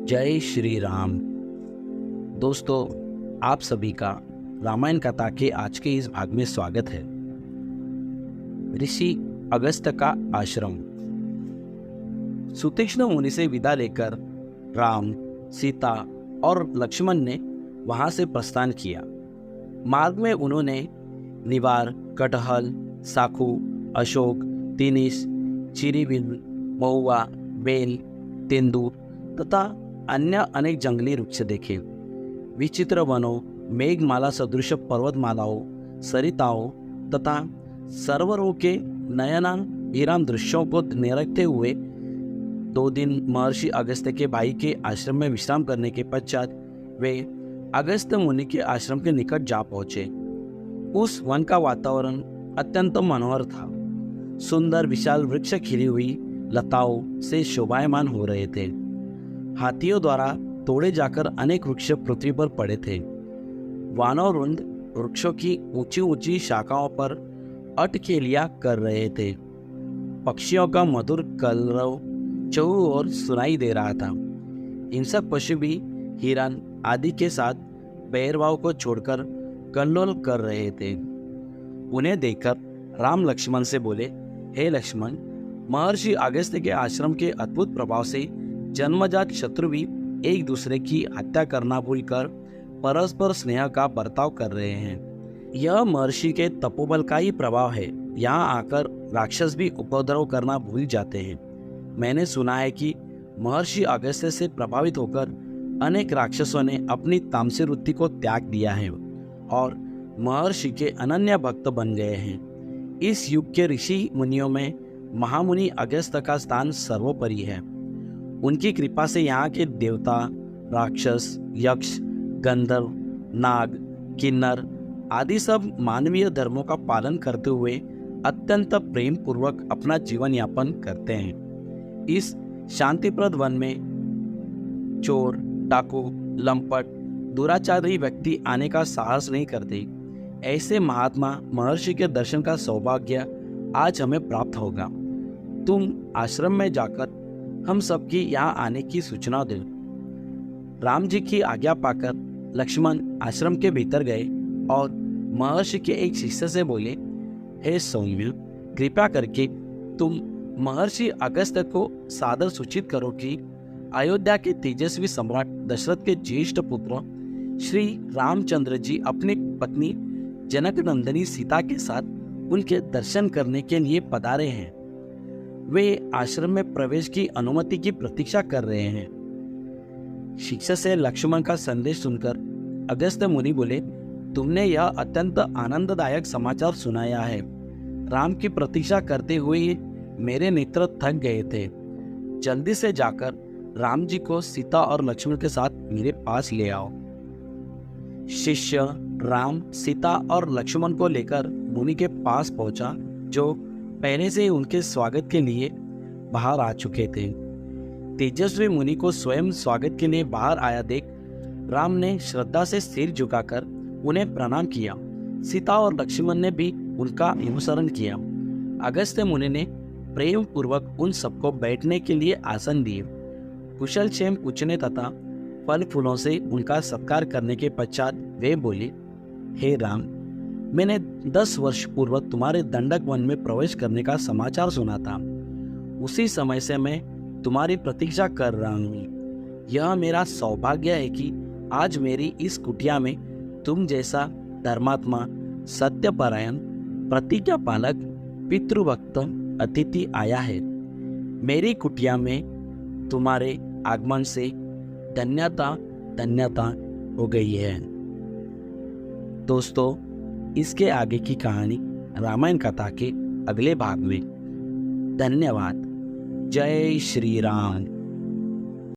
जय श्री राम। दोस्तों, आप सभी का रामायण कथा के आज के इस भाग में स्वागत है। ऋषि अगस्त्य का आश्रम। सुतीक्ष्ण मुनि से विदा लेकर राम, सीता और लक्ष्मण ने वहां से प्रस्थान किया। मार्ग में उन्होंने निवार, कटहल, साखू, अशोक, तिनिस, चिरीबिल, महुआ, बेल, तेंदूर तथा अन्य अनेक जंगली वृक्ष देखे। विचित्र वनों, मेघमाला सदृश पर्वतमालाओं, सरिताओं तथा सरोवरों के नयना विराम दृश्यों को निरखते हुए 2 दिन महर्षि अगस्त्य के भाई के आश्रम में विश्राम करने के पश्चात वे अगस्त्य मुनि के आश्रम के निकट जा पहुंचे। उस वन का वातावरण अत्यंत मनोहर था। सुंदर विशाल वृक्ष खिली हुई लताओं से शोभायमान हो रहे थे। हाथियों द्वारा तोड़े जाकर अनेक वृक्ष पृथ्वी पर पड़े थे। वानरवृंद वृक्षों की ऊंची ऊंची शाखाओं पर अटखेलियां कर रहे थे। पक्षियों का मधुर कलरव चहुं ओर सुनाई दे रहा था। हिंसक पशु भी हिरन आदि के साथ बैरवाओं को छोड़कर कल्लोल कर रहे थे। उन्हें देखकर राम लक्ष्मण से बोले, हे लक्ष्मण, महर्षि अगस्त्य के आश्रम के अद्भुत प्रभाव से जन्मजात शत्रु भी एक दूसरे की हत्या करना भूलकर परस्पर स्नेह का बर्ताव कर रहे हैं। यह महर्षि के तपोबल का ही प्रभाव है। यहाँ आकर राक्षस भी उपद्रव करना भूल जाते हैं। मैंने सुना है कि महर्षि अगस्त्य से प्रभावित होकर अनेक राक्षसों ने अपनी तामसी वृत्ति को त्याग दिया है और महर्षि के अनन्य भक्त बन गए हैं। इस युग के ऋषि मुनियों में महामुनि अगस्त्य का स्थान सर्वोपरि है। उनकी कृपा से यहाँ के देवता, राक्षस, यक्ष, गंधर्व, नाग, किन्नर आदि सब मानवीय धर्मों का पालन करते हुए अत्यंत प्रेम पूर्वक अपना जीवन यापन करते हैं। इस शांतिप्रद वन में चोर, डाकू, लंपट, दुराचारी व्यक्ति आने का साहस नहीं करते। ऐसे महात्मा महर्षि के दर्शन का सौभाग्य आज हमें प्राप्त होगा। तुम आश्रम में जाकर हम सबकी यहाँ आने की सूचना दो। राम जी की आज्ञा पाकर लक्ष्मण आश्रम के भीतर गए और महर्षि के एक शिष्य से बोले, हे सौम्य, कृपया करके तुम महर्षि अगस्त्य को सादर सूचित करो कि अयोध्या के तेजस्वी सम्राट दशरथ के ज्येष्ठ पुत्र श्री रामचंद्र जी अपनी पत्नी जनक नंदिनी सीता के साथ उनके दर्शन करने के लिए पधारे हैं। वे आश्रम में प्रवेश की अनुमति की प्रतीक्षा कर रहे हैं। शिष्य से लक्ष्मण का संदेश सुनकर अगस्त्य मुनि बोले, तुमने यह अत्यंत आनंददायक समाचार सुनाया है। राम की प्रतीक्षा करते हुए मेरे नेत्र थक गए थे। जल्दी से जाकर राम जी को सीता और लक्ष्मण के साथ मेरे पास ले आओ। शिष्य राम, सीता और लक्ष्मण को लेकर मुनि के पास पहुंचा, जो पहले से उनके स्वागत के लिए बाहर आ चुके थे। तेजस्वी मुनि को स्वयं स्वागत के लिए बाहर आया देख राम ने श्रद्धा से सिर झुकाकर उन्हें प्रणाम किया। सीता और लक्ष्मण ने भी उनका अनुसरण किया। अगस्त्य मुनि ने प्रेम पूर्वक उन सबको बैठने के लिए आसन दिए। कुशल क्षेम पूछने तथा फल फूलों से उनका सत्कार करने के पश्चात वे बोले, हे राम, मैंने 10 वर्ष पूर्व तुम्हारे दंडक वन में प्रवेश करने का समाचार सुना था। उसी समय से मैं तुम्हारी प्रतीक्षा कर रहा हूँ। यह मेरा सौभाग्य है कि आज मेरी इस कुटिया में तुम जैसा धर्मात्मा, सत्यपरायण, प्रतिज्ञा पालक, पितृभक्त अतिथि आया है। मेरी कुटिया में तुम्हारे आगमन से धन्यता धन्यता हो गई है। दोस्तों, इसके आगे की कहानी रामायण कथा के अगले भाग में। धन्यवाद। जय श्री राम।